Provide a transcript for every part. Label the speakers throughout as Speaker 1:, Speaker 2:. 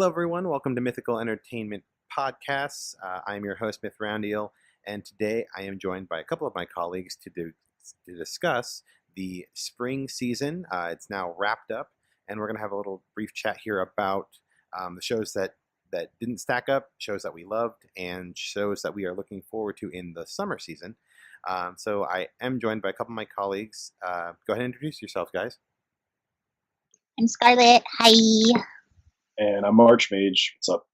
Speaker 1: Hello, everyone. Welcome to Mythical Entertainment Podcasts. I'm your host, Mithrandiel, and today I am joined by a couple of my colleagues to discuss the spring season. It's now wrapped up, and we're going to have a little brief chat here about the shows that didn't stack up, shows that we loved, and shows that we are looking forward to in the summer season. So I am joined by a couple of my colleagues. Go ahead and introduce yourself, guys.
Speaker 2: I'm Scarlette. Hi.
Speaker 3: And I'm Archmage. What's up?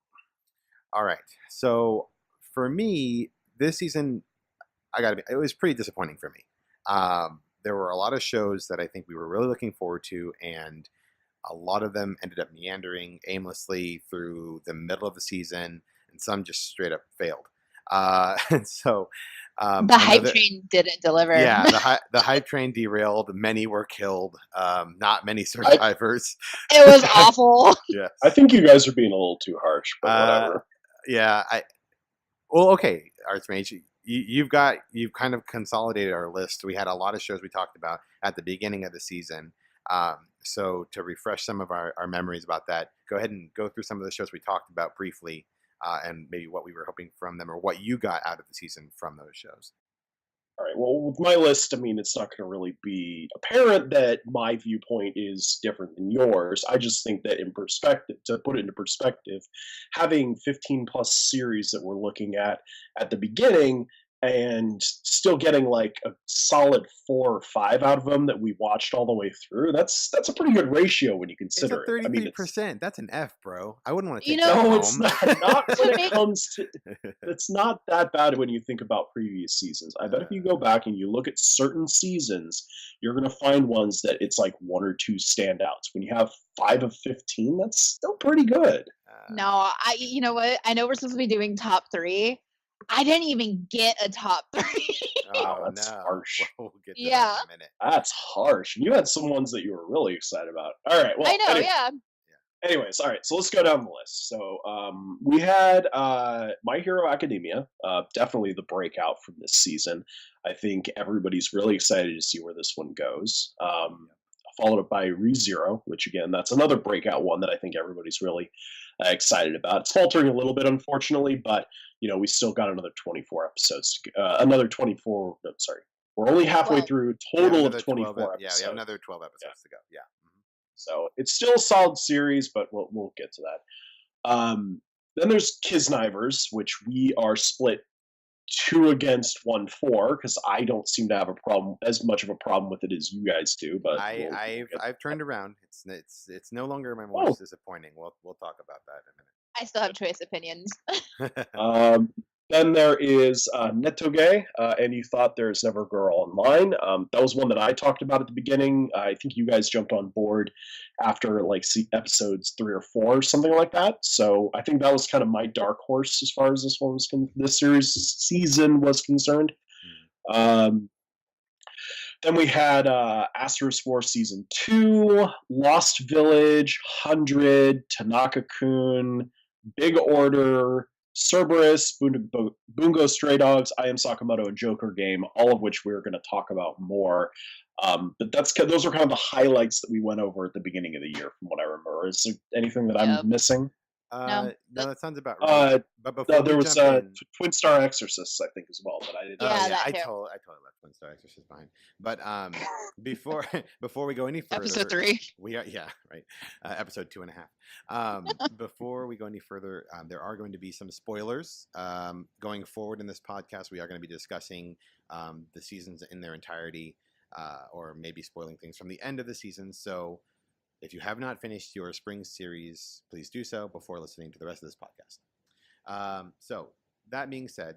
Speaker 1: All right. So for me, this season, it was pretty disappointing for me. There were a lot of shows that I think we were really looking forward to, and a lot of them ended up meandering aimlessly through the middle of the season, and some just straight up failed. And so
Speaker 2: the hype train didn't deliver.
Speaker 1: Yeah, the hype train derailed. Many were killed. Not many survivors.
Speaker 2: It was awful.
Speaker 1: Yeah,
Speaker 3: I think you guys are being a little too harsh, but whatever.
Speaker 1: Yeah, well, okay, Archmage, you've kind of consolidated our list. We had a lot of shows we talked about at the beginning of the season. So to refresh some of our memories about that, go ahead and go through some of the shows we talked about briefly. And maybe what we were hoping from them, or what you got out of the season from those shows.
Speaker 3: All right. Well, with my list, I mean, it's not going to really be apparent that my viewpoint is different than yours. I just think that to put it into perspective, having 15 plus series that we're looking at the beginning and still getting like a solid 4 or 5 out of them that we watched all the way through, that's a pretty good ratio when you consider
Speaker 1: it's a 33%. That's an F, bro. I wouldn't want to take
Speaker 3: that
Speaker 1: home.
Speaker 3: It's not when it comes to. It's not that bad when you think about previous seasons. I bet if you go back and you look at certain seasons, you're going to find ones that it's like 1 or 2 standouts. When you have 5 of 15, that's still pretty good.
Speaker 2: No, you know what? I know we're supposed to be doing top 3. I didn't even get a top 3.
Speaker 3: Oh, that's harsh.
Speaker 1: We'll get to
Speaker 2: that
Speaker 1: in a minute.
Speaker 3: That's harsh. And you had some ones that you were really excited about. All right. Well,
Speaker 2: I know, yeah.
Speaker 3: Anyways, all right. So let's go down the list. So we had My Hero Academia, definitely the breakout from this season. I think everybody's really excited to see where this one goes. Followed up by ReZero, which again, that's another breakout one that I think everybody's really excited about. It's faltering a little bit, unfortunately, but we still got another 24 episodes. We're only halfway through total of 24 episodes.
Speaker 1: Yeah, we have another 12 episodes to go. Yeah. Mm-hmm.
Speaker 3: So it's still a solid series, but we'll get to that. Then there's Kisnivers, which we are split 2 against 1 for, because I don't seem to have as much of a problem with it as you guys do. But
Speaker 1: I've turned around. It's no longer my most disappointing. We'll talk about that in a minute.
Speaker 2: I still have choice opinions.
Speaker 3: Then there is Netoge, and You Thought There's Never a Girl Online. That was one that I talked about at the beginning. I think you guys jumped on board after episodes 3 or 4, something like that. So I think that was kind of my dark horse as far as this season was concerned. Then we had Asterisk War Season 2, Lost Village, 100, Tanaka-kun, Big Order, Cerberus, Bungo Stray Dogs, I Am Sakamoto, and Joker Game, all of which we're going to talk about more. But those are kind of the highlights that we went over at the beginning of the year, from what I remember. Is there anything that I'm missing?
Speaker 1: No, that sounds about right.
Speaker 3: But before there was Twin Star Exorcists, I think, as well. But I didn't.
Speaker 1: I totally left Twin Star Exorcists behind. But before we go any further,
Speaker 2: episode 3.
Speaker 1: Episode 2.5. Before we go any further, there are going to be some spoilers going forward in this podcast. We are going to be discussing the seasons in their entirety, or maybe spoiling things from the end of the season. So if you have not finished your spring series, please do so before listening to the rest of this podcast. So that being said,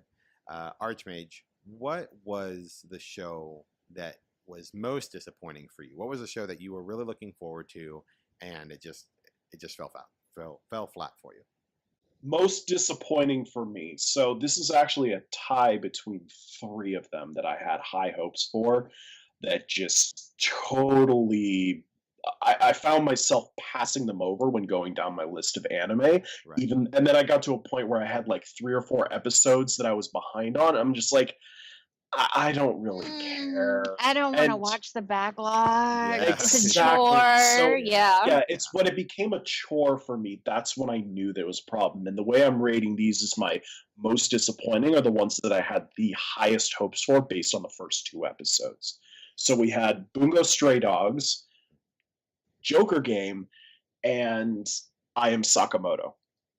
Speaker 1: Archmage, what was the show that was most disappointing for you? What was the show that you were really looking forward to, and it just fell flat for you?
Speaker 3: Most disappointing for me. So this is actually a tie between 3 of them that I had high hopes for, that just totally. I found myself passing them over when going down my list of anime, right. And then I got to a point where I had like 3 or 4 episodes that I was behind on. I'm just like, I don't really care.
Speaker 2: I don't want to
Speaker 3: And
Speaker 2: watch the backlog.
Speaker 1: Yeah.
Speaker 2: It's a
Speaker 3: exactly.
Speaker 2: chore.
Speaker 3: So
Speaker 2: Yeah.
Speaker 3: it's when it became a chore for me. That's when I knew there was a problem. And the way I'm rating these is my most disappointing are the ones that I had the highest hopes for based on the first 2 episodes. So we had Bungo Stray Dogs, Joker Game, and I Am Sakamoto.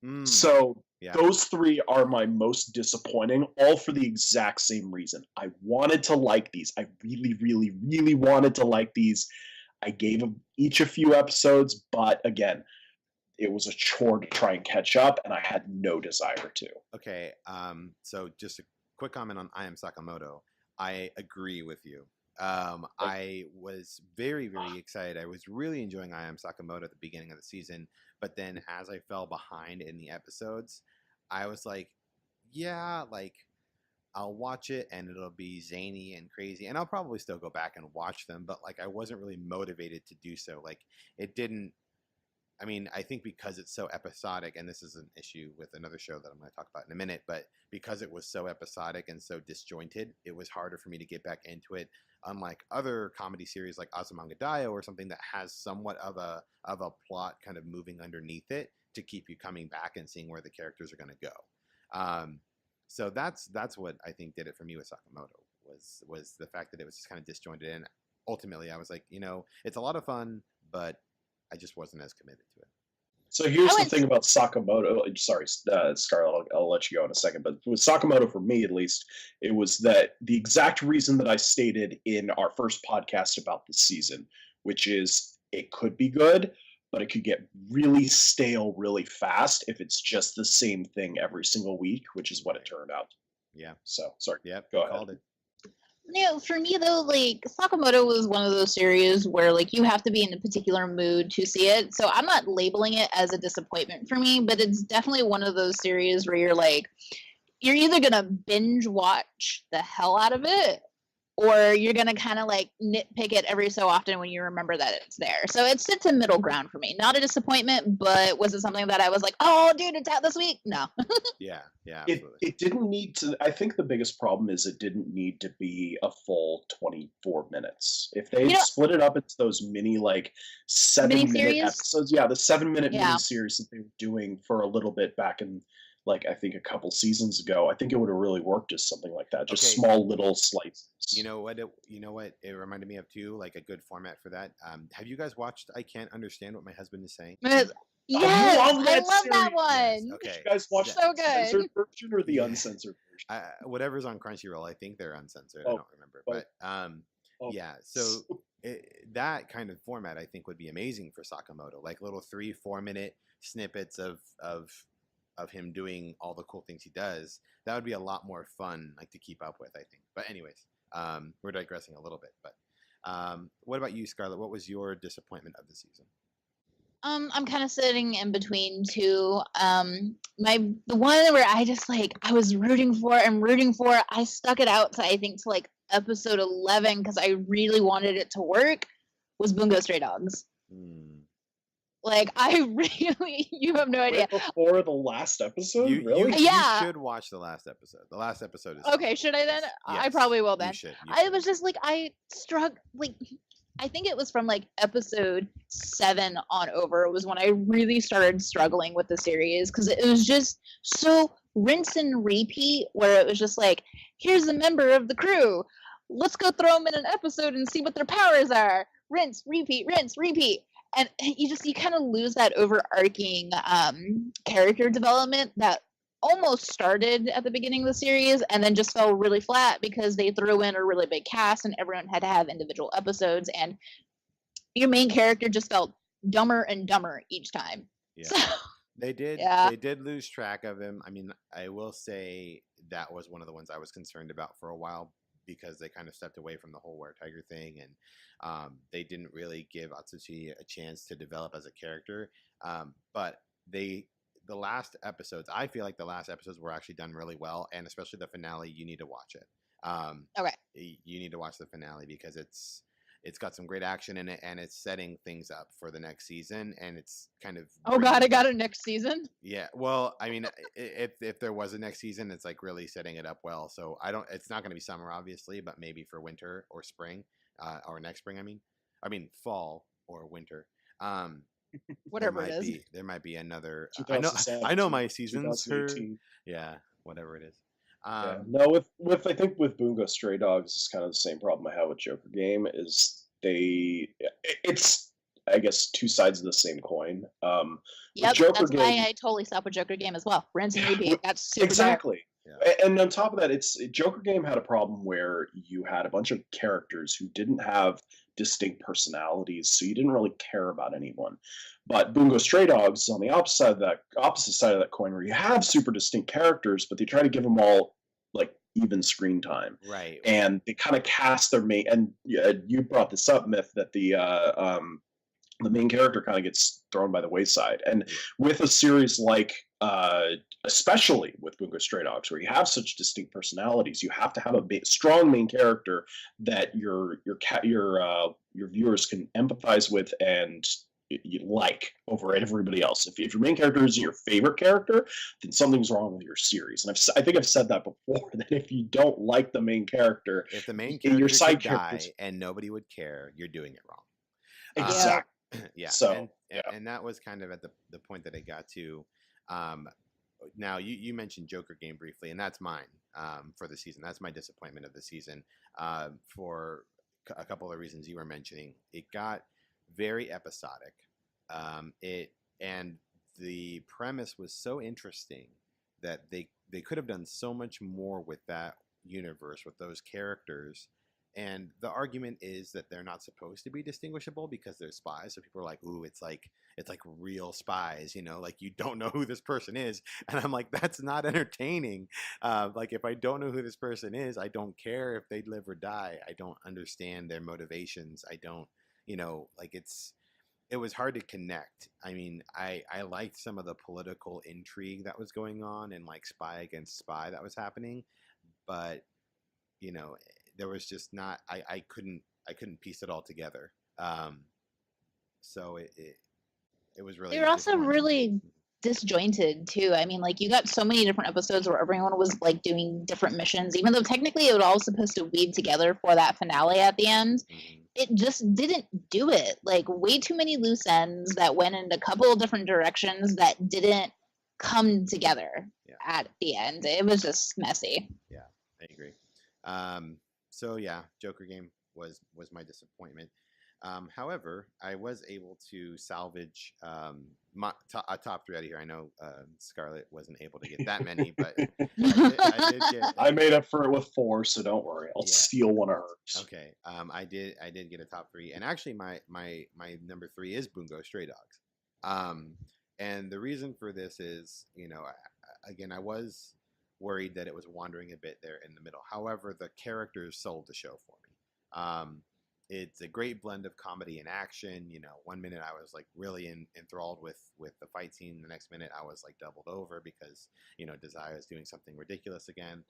Speaker 1: Mm,
Speaker 3: So
Speaker 1: yeah.
Speaker 3: those 3 are my most disappointing, all for the exact same reason. I wanted to like these. I really, really, really wanted to like these. I gave them each a few episodes, but again, it was a chore to try and catch up, and I had no desire to.
Speaker 1: Okay. So just a quick comment on I Am Sakamoto. I agree with you. I was very, very excited. I was really enjoying I Am Sakamoto at the beginning of the season, but then as I fell behind in the episodes, I was like, yeah, like I'll watch it and it'll be zany and crazy, and I'll probably still go back and watch them, but like I wasn't really motivated to do so. Like it didn't. I mean, I think because it's so episodic, and this is an issue with another show that I'm going to talk about in a minute, but because it was so episodic and so disjointed, it was harder for me to get back into it. Unlike other comedy series like Azumanga Daioh or something that has somewhat of a plot kind of moving underneath it to keep you coming back and seeing where the characters are going to go. So that's what I think did it for me with Sakamoto was the fact that it was just kind of disjointed, and ultimately I was like, it's a lot of fun, but I just wasn't as committed to it.
Speaker 3: So here's the thing about Sakamoto. Sorry, Scarlett, I'll let you go in a second. But with Sakamoto, for me at least, it was that the exact reason that I stated in our first podcast about the season, which is it could be good, but it could get really stale really fast if it's just the same thing every single week, which is what it turned out.
Speaker 1: Yeah.
Speaker 3: So, sorry.
Speaker 1: Yep.
Speaker 3: Go ahead.
Speaker 1: Called it.
Speaker 2: For me though, like Sakamoto was one of those series where like you have to be in a particular mood to see it. So I'm not labeling it as a disappointment for me, but it's definitely one of those series where you're either gonna binge watch the hell out of it, or you're gonna kind of like nitpick it every so often when you remember that it's there. So it sits in middle ground for me. Not a disappointment, but was it something that I was like, oh dude, it's out this week? No.
Speaker 1: Yeah, absolutely.
Speaker 3: It didn't need to. I think the biggest problem is it didn't need to be a full 24 minutes. If they split it up into those mini, like 7-minute episodes, the 7-minute mini series that they were doing for a little bit back in, like, I think a couple seasons ago, I think it would have really worked as something like that. Just small little slices.
Speaker 1: You know what? It reminded me of too, like a good format for that. Have you guys watched I Can't Understand What My Husband Is Saying?
Speaker 2: Yes, I love that one.
Speaker 1: Yes, okay.
Speaker 3: Did you guys watch
Speaker 2: so
Speaker 3: the censored version or the uncensored version?
Speaker 1: Whatever's on Crunchyroll, I think they're uncensored. I don't remember, but yeah. So that kind of format, I think, would be amazing for Sakamoto. Like little 3-4 minute snippets of him doing all the cool things he does. That would be a lot more fun, like to keep up with, I think. But anyways, we're digressing a little bit. But what about you, Scarlett? What was your disappointment of the season?
Speaker 2: I'm kind of sitting in between two. The one where I was rooting for. I stuck it out to I think to like episode 11 because I really wanted it to work. Was Bungo Stray Dogs. Like I really, you have no idea.
Speaker 3: Before the last episode,
Speaker 1: really? You should watch the last episode. The last episode is
Speaker 2: okay. Should I then? Yes. I probably will then.
Speaker 1: You should.
Speaker 2: I was just like I struck like. I think it was from like episode 7 on over was when I really started struggling with the series because it was just so rinse and repeat where it was just like, here's a member of the crew. Let's go throw them in an episode and see what their powers are. Rinse, repeat. And you kind of lose that overarching character development that almost started at the beginning of the series and then just fell really flat because they threw in a really big cast and everyone had to have individual episodes and your main character just felt dumber and dumber each time.
Speaker 1: Yeah.
Speaker 2: So,
Speaker 1: they did lose track of him. I mean, I will say that was one of the ones I was concerned about for a while because they kind of stepped away from the whole Were Tiger thing and they didn't really give Atsushi a chance to develop as a character. But the last episodes, I feel like the last episodes were actually done really well, and especially the finale, you need to watch it.
Speaker 2: Okay.
Speaker 1: You need to watch the finale because it's got some great action in it, and it's setting things up for the next season, and it's kind of
Speaker 2: Oh God, I got a next season.
Speaker 1: Yeah, well, I mean, if there was a next season, it's like really setting it up well. So I don't. It's not going to be summer, obviously, but maybe for winter or spring, or next spring. I mean fall or winter. Um,
Speaker 2: Whatever it is.
Speaker 1: there might be another. I
Speaker 3: 2017,
Speaker 1: know my seasons are.
Speaker 3: 2018.
Speaker 1: Yeah, whatever it is.
Speaker 3: Yeah. No, with I think with Bungo Stray Dogs, it's kind of the same problem I have with Joker Game. Is it's I guess two sides of the same coin.
Speaker 2: Yep,
Speaker 3: Joker
Speaker 2: that's
Speaker 3: Game,
Speaker 2: why I totally stopped with Joker Game as well. Rinse and repeat. That's super
Speaker 3: exactly.
Speaker 1: Yeah.
Speaker 3: And on top of that, Joker Game had a problem where you had a bunch of characters who didn't have distinct personalities, so you didn't really care about anyone. But Bungo Stray Dogs is on the opposite side of that coin, where you have super distinct characters, but they try to give them all like even screen time,
Speaker 1: Right.
Speaker 3: and they kind of cast their main. And you brought this up, Myth, that the main character kind of gets thrown by the wayside. And with a series like, especially with Bungo Stray Dogs, where you have such distinct personalities, you have to have a strong main character that your viewers can empathize with and you like over everybody else. If your main character isn't your favorite character, then something's wrong with your series. And I think I've said that before, that if you don't like the main character,
Speaker 1: if the main character
Speaker 3: your side
Speaker 1: could
Speaker 3: characters
Speaker 1: die and nobody would care, you're doing it wrong.
Speaker 3: exactly.
Speaker 1: Yeah.
Speaker 3: So
Speaker 1: and that was kind of at the point that it got to. Now you mentioned Joker Game briefly, and that's mine for the season. That's my disappointment of the season for a couple of reasons you were mentioning. It got very episodic. And the premise was so interesting that they could have done so much more with that universe, with those characters. And the argument is that they're not supposed to be distinguishable because they're spies. So people are like, "Ooh, it's like real spies, like you don't know who this person is." And I'm like, that's not entertaining. Like if I don't know who this person is, I don't care if they live or die. I don't understand their motivations. I don't, like it was hard to connect. I mean, I liked some of the political intrigue that was going on and like spy against spy that was happening, but there was just not. I couldn't piece it all together. So it was really.
Speaker 2: They were also
Speaker 1: disappointing.
Speaker 2: really disjointed too. I mean, like you got so many different episodes where everyone was like doing different missions, even though technically it was all supposed to weave together for that finale at the end.
Speaker 1: Mhm.
Speaker 2: It just didn't do it. Like way too many loose ends that went in a couple of different directions that didn't come together at the end. It was just messy.
Speaker 1: Yeah, I agree. So yeah, Joker Game was my disappointment. However, I was able to salvage a top 3 out of here. I know Scarlett wasn't able to get that many, but I did get.
Speaker 3: I made up for it with 4, so don't worry. I'll steal one of hers.
Speaker 1: Okay. I did get a top 3, and actually my number 3 is Bungo Stray Dogs. And the reason for this is, again, I was worried that it was wandering a bit there in the middle. However, the characters sold the show for me. It's a great blend of comedy and action. One minute I was like really enthralled with the fight scene. The next minute I was like doubled over because, Desire is doing something ridiculous again.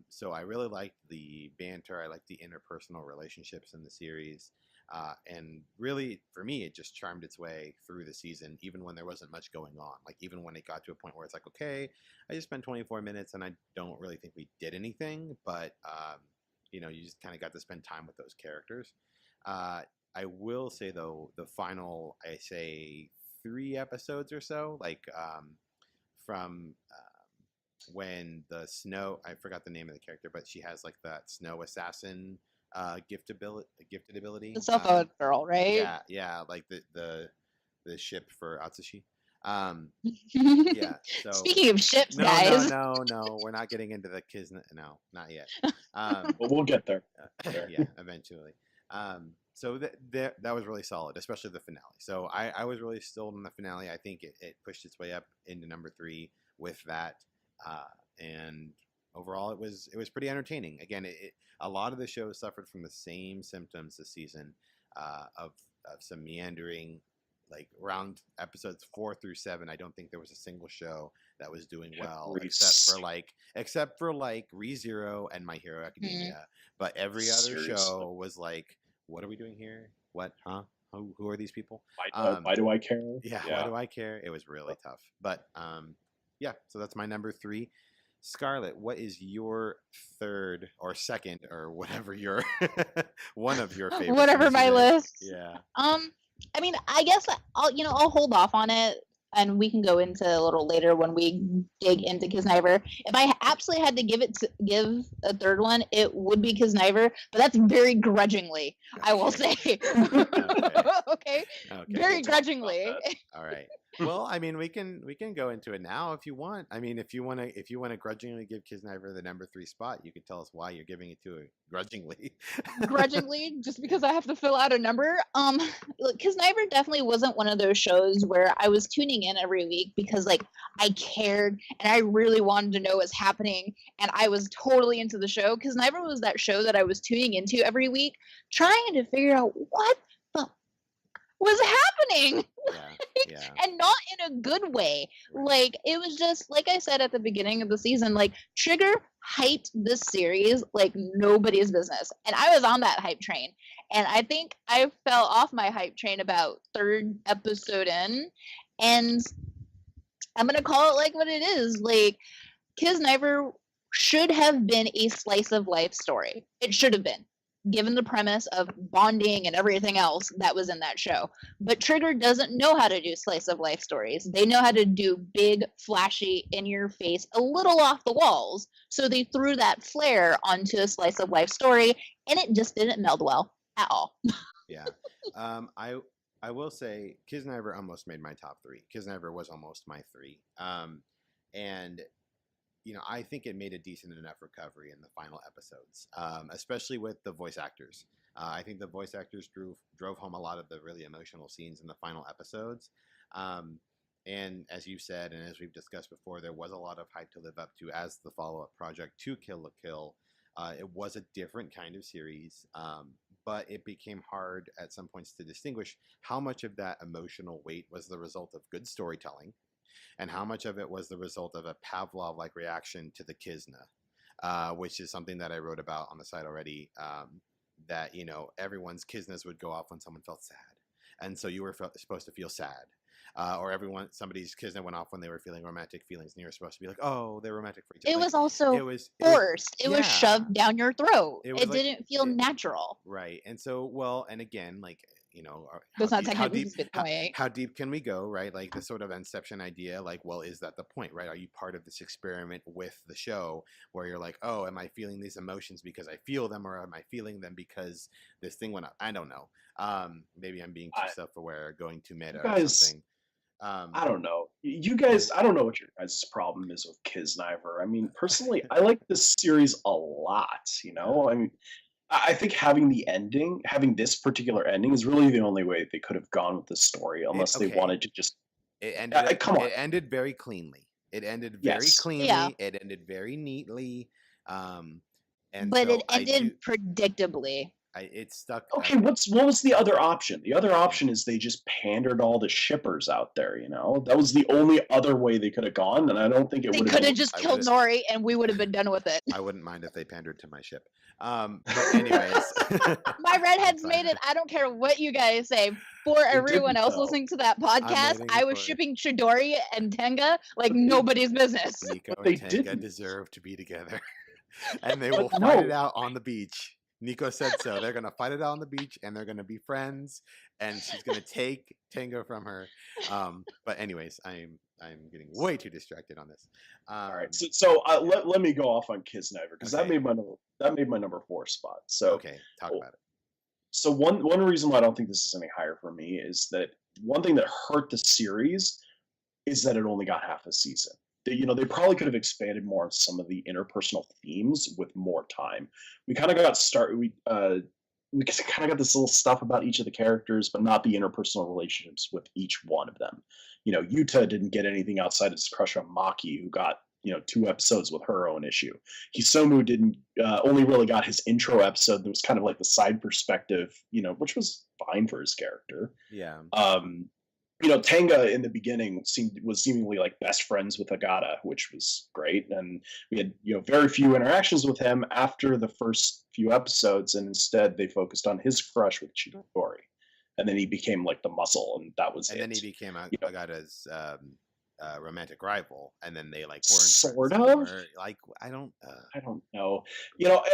Speaker 1: So I really liked the banter. I liked the interpersonal relationships in the series. And really, for me, it just charmed its way through the season, even when there wasn't much going on. Like, even when it got to a point where it's like, okay, I just spent 24 minutes and I don't really think we did anything. But, you just kind of got to spend time with those characters. I will say, though, the final, I say, 3 episodes or so, like from when the Snow, I forgot the name of the character, but she has like that Snow Assassin gifted ability.
Speaker 2: The self-out girl, right?
Speaker 1: Yeah, like the ship for Atsushi. Yeah. So
Speaker 2: speaking of ships, guys.
Speaker 1: No, we're not getting into the Kisna. No, not yet.
Speaker 3: But we'll get there.
Speaker 1: Yeah, eventually. So that was really solid, especially the finale. So I was really sold on the finale. I think it pushed its way up into number 3 with that, and overall it was pretty entertaining. Again, a lot of the shows suffered from the same symptoms this season, of some meandering. Like around episodes 4 through 7, I don't think there was a single show that was doing well, except for like ReZero and My Hero Academia. But every other show was like what are we doing here? What? Huh? Who are these people?
Speaker 3: Why do I care?
Speaker 1: Yeah, why do I care? It was really tough. But yeah, so that's my number 3. Scarlett, what is your third or second or whatever your one of your favorites?
Speaker 2: Whatever my list.
Speaker 1: Yeah.
Speaker 2: I mean, I guess I'll hold off on it, and we can go into a little later when we dig into Kisniver. If I absolutely had to give a third one, it would be Kisniver, but that's very grudgingly, I will say. Okay. Very grudgingly.
Speaker 1: All right. Well, I mean, we can go into it now if you want. I mean, if you want to grudgingly give Kisniver the number 3 spot, you can tell us why you're giving it to it grudgingly.
Speaker 2: Grudgingly, just because I have to fill out a number. Look, Kisniver definitely wasn't one of those shows where I was tuning in every week because like I cared and I really wanted to know what's happening and I was totally into the show. Kisniver was that show that I was tuning into every week, trying to figure out what the was happening.
Speaker 1: Yeah.
Speaker 2: And not in a good way. Like, it was just, like I said at the beginning of the season, like, Trigger hyped this series like nobody's business. And I was on that hype train. And I think I fell off my hype train about 3rd episode in. And I'm going to call it like what it is. Like, Kisniver should have been a slice of life story. It should have been, given the premise of bonding and everything else that was in that show. But Trigger doesn't know how to do slice of life stories. They know how to do big, flashy, in your face, a little off the walls. So they threw that flair onto a slice of life story, and it just didn't meld well at all.
Speaker 1: Yeah. I will say Kisniver almost made my top 3. Kisniver was almost my 3. And I think it made a decent enough recovery in the final episodes, especially with the voice actors. I think the voice actors drove home a lot of the really emotional scenes in the final episodes. And as you said, and as we've discussed before, there was a lot of hype to live up to as the follow-up project to Kill la Kill. It was a different kind of series, but it became hard at some points to distinguish how much of that emotional weight was the result of good storytelling and how much of it was the result of a Pavlov-like reaction to the Kizna, which is something that I wrote about on the site already, that, everyone's Kiznas would go off when someone felt sad. And so you were supposed to feel sad. Or somebody's Kizna went off when they were feeling romantic feelings, and you were supposed to be like, oh, they're romantic for each other.
Speaker 2: It was also forced. It was shoved down your throat. It didn't feel natural.
Speaker 1: Right. And so, and again, like, how deep can we go, right? Like the sort of Inception idea, like, well, is that the point, right? Are you part of this experiment with the show where you're like, oh, am I feeling these emotions because I feel them, or am I feeling them because this thing went up? I don't know. Maybe I'm being too self-aware, going too meta or something.
Speaker 3: I don't know. You guys, I don't know what your guys' problem is with Kisniver. I mean, personally, I like this series a lot, I mean, I think having this particular ending is really the only way they could have gone with the story, unless they wanted to just...
Speaker 1: It ended, come on. It ended very cleanly. It ended very cleanly.
Speaker 2: Yeah.
Speaker 1: It ended very neatly.
Speaker 2: But it ended predictably.
Speaker 1: It stuck.
Speaker 3: Okay, what was the other option? The other option is they just pandered all the shippers out there. That was the only other way they could have gone, and I don't think it would. They
Speaker 2: could have just killed Nori, and we would have been done with it.
Speaker 1: I wouldn't mind if they pandered to my ship. But anyways,
Speaker 2: my redheads made it. I don't care what you guys say. For everyone else listening to that podcast, I was shipping Chidori and Tenga like nobody's business.
Speaker 1: Nico and Tenga deserve to be together, and they will fight it out on the beach. Nico said so. They're going to fight it out on the beach, and they're going to be friends, and she's going to take Tango from her. But anyways, I'm getting way too distracted on this.
Speaker 3: All right, so let me go off on Kisniver because that made my number 4 spot. So
Speaker 1: okay, talk about it.
Speaker 3: So one reason why I don't think this is any higher for me is that one thing that hurt the series is that it only got half a season. They probably could have expanded more on some of the interpersonal themes with more time. We kind of got started. We kind of got this little stuff about each of the characters, but not the interpersonal relationships with each one of them. Yuta didn't get anything outside of his crush on Maki, who got 2 episodes with her own issue. Hisomu didn't only really got his intro episode that was kind of like the side perspective, which was fine for his character.
Speaker 1: Yeah.
Speaker 3: Tenga in the beginning was seemingly like best friends with Agata, which was great, and we had very few interactions with him after the first few episodes, and instead they focused on his crush with Chidori, and then he became like the muscle, and that was
Speaker 1: and
Speaker 3: it.
Speaker 1: then he became Agata's romantic rival, and then they like weren't
Speaker 3: sort
Speaker 1: friends
Speaker 3: of.
Speaker 1: anymore. Like I don't
Speaker 3: know.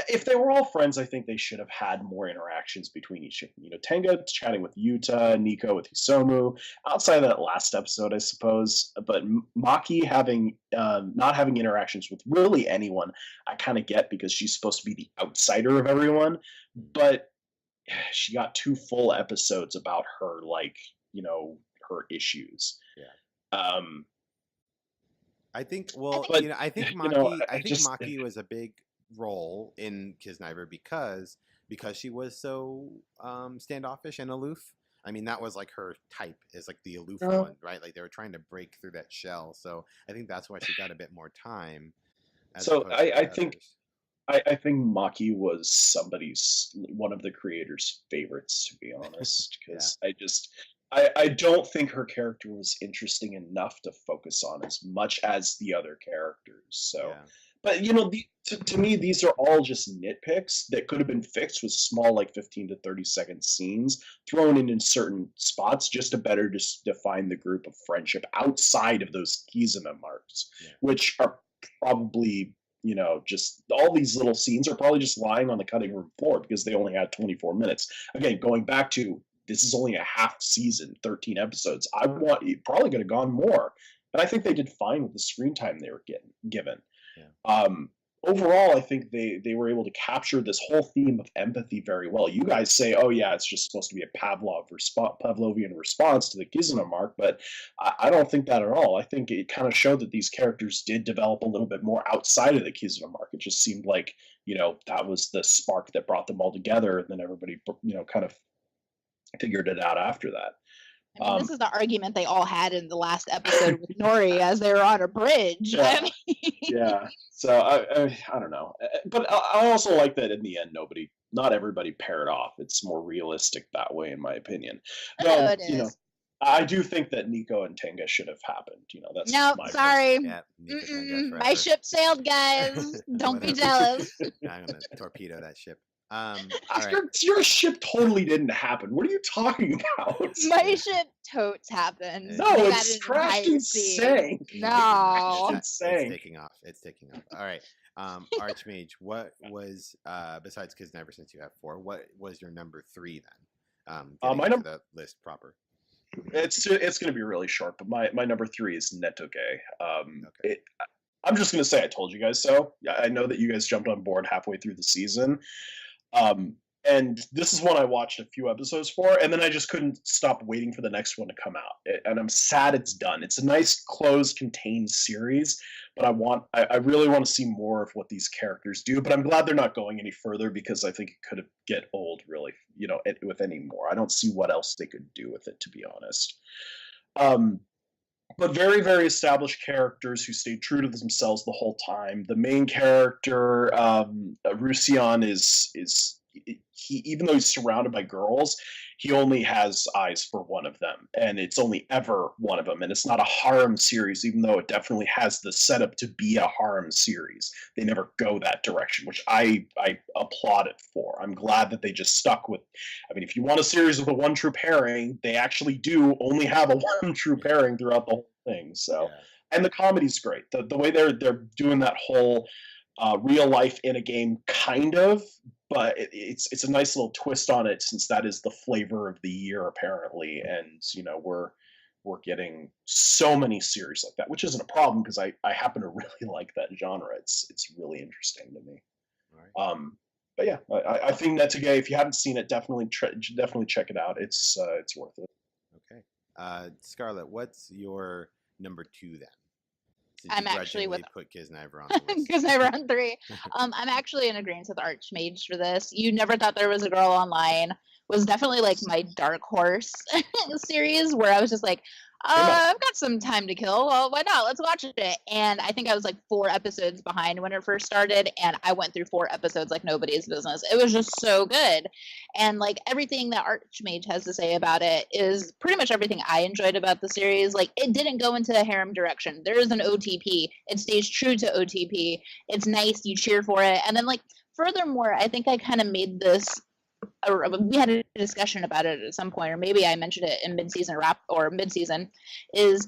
Speaker 3: If they were all friends, I think they should have had more interactions between each. Tenga chatting with Yuta, Nico with Hisomu. Outside of that last episode, I suppose, but Maki having not having interactions with really anyone, I kind of get, because she's supposed to be the outsider of everyone, but she got 2 full episodes about her, her issues.
Speaker 1: Yeah. I think I think Maki was a big role in Kisniver because she was so standoffish and aloof. I mean, that was like her type, is like the aloof one, right? Like they were trying to break through that shell. So I think that's why she got a bit more time.
Speaker 3: I think Maki was one of the creators' favorites, to be honest, because I don't think her character was interesting enough to focus on as much as the other characters. So, but to me, these are all just nitpicks that could have been fixed with small, like 15 to 30-second scenes thrown in certain spots, just to better define the group of friendship outside of those Kizuna marks, which are probably, just all these little scenes are probably just lying on the cutting room floor because they only had 24 minutes. Again, going back to, this is only a half season, 13 episodes. It probably could have gone more, but I think they did fine with the screen time they were given. Yeah. Overall, I think they were able to capture this whole theme of empathy very well. You guys say, oh yeah, it's just supposed to be a Pavlovian response to the Kizuna mark, but I don't think that at all. I think it kind of showed that these characters did develop a little bit more outside of the Kizuna mark. It just seemed like, that was the spark that brought them all together, and then everybody, kind of figured it out after that.
Speaker 2: I mean, this is the argument they all had in the last episode with Nori as they were on a bridge.
Speaker 3: Yeah. Yeah. So I don't know, but I also like that in the end, not everybody paired off. It's more realistic that way, in my opinion.
Speaker 2: No, it is.
Speaker 3: I do think that Nico and Tenga should have happened. That's
Speaker 2: sorry.
Speaker 1: Yeah,
Speaker 2: my ship sailed, guys. Don't be jealous.
Speaker 1: I'm gonna torpedo that ship.
Speaker 3: Your ship totally didn't happen. What are you talking about?
Speaker 2: My ship totes happened.
Speaker 3: No, it's crashed and sank.
Speaker 2: No,
Speaker 1: it's taking off. All right, Archmage, what was besides Kisniver, since you have 4, what was your number 3 then? My number the list proper.
Speaker 3: It's going to be really short, but my number 3 is Netoge. Okay. I'm just going to say I told you guys so. I know that you guys jumped on board halfway through the season. And this is one I watched a few episodes for, and then I just couldn't stop waiting for the next one to come out. And I'm sad it's done. It's a nice, closed, contained series, but I really want to see more of what these characters do. But I'm glad they're not going any further, because I think it could get old really, with any more. I don't see what else they could do with it, to be honest. But very, very established characters who stayed true to themselves the whole time. The main character, Rusian, he, even though he's surrounded by girls, he only has eyes for one of them, and it's only ever one of them. And it's not a harem series, even though it definitely has the setup to be a harem series. They never go that direction, which I applaud it for. I'm glad that they just stuck with. I mean, if you want a series with a one true pairing, they actually do only have a one true pairing throughout the whole thing. So, and the comedy's great. The way they're doing that whole real life in a game, kind of. But it's a nice little twist on it, since that is the flavor of the year apparently, and we're getting so many series like that, which isn't a problem, because I happen to really like that genre. It's really interesting to me. Right. But yeah, I think Netoge, if you haven't seen it, definitely check it out. It's worth it.
Speaker 1: Okay, Scarlett, what's your number 2 then?
Speaker 2: I'm actually with
Speaker 1: put Kisniver on the list.
Speaker 2: Kisniver on 3. I'm actually in agreement with Archmage for this. You Never Thought There Was a Girl Online was definitely like my dark horse series, where I was just like, I've got some time to kill. Well, why not? Let's watch it. And I think I was like 4 episodes behind when it first started, and I went through 4 episodes like nobody's business. It was just so good. And like everything that Archmage has to say about it is pretty much everything I enjoyed about the series. Like it didn't go into a harem direction. There is an OTP. It stays true to OTP. It's nice. You cheer for it. And then like furthermore, I think I kind of made this we had a discussion about it at some point, or maybe I mentioned it in mid-season wrap or mid-season, is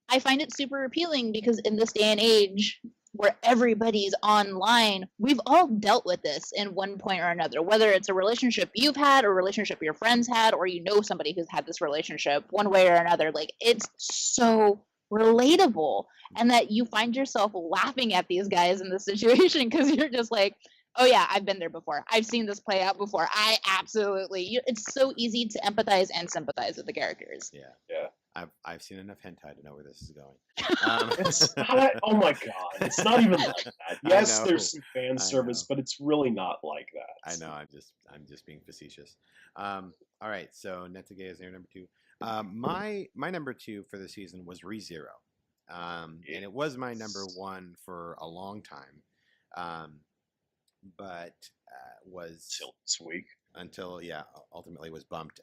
Speaker 2: I find it super appealing because in this day and age where everybody's online, we've all dealt with this in one point or another, whether it's a relationship you've had or a relationship your friends had, or you know somebody who's had this relationship one way or another. Like it's so relatable, and that you find yourself laughing at these guys in this situation because you're just like, oh yeah, I've been there before. I've seen this play out before. It's so easy to empathize and sympathize with the characters.
Speaker 3: Yeah.
Speaker 1: I've seen enough hentai to know where this is going.
Speaker 3: It's not, oh my god, it's not even like that. Yes, there's some fan service, but it's really not like that.
Speaker 1: I know, I'm just being facetious. All right, so Netsuge is your number 2. My number 2 for the season was ReZero. And it was my number 1 for a long time. But was
Speaker 3: until this week,
Speaker 1: ultimately was bumped.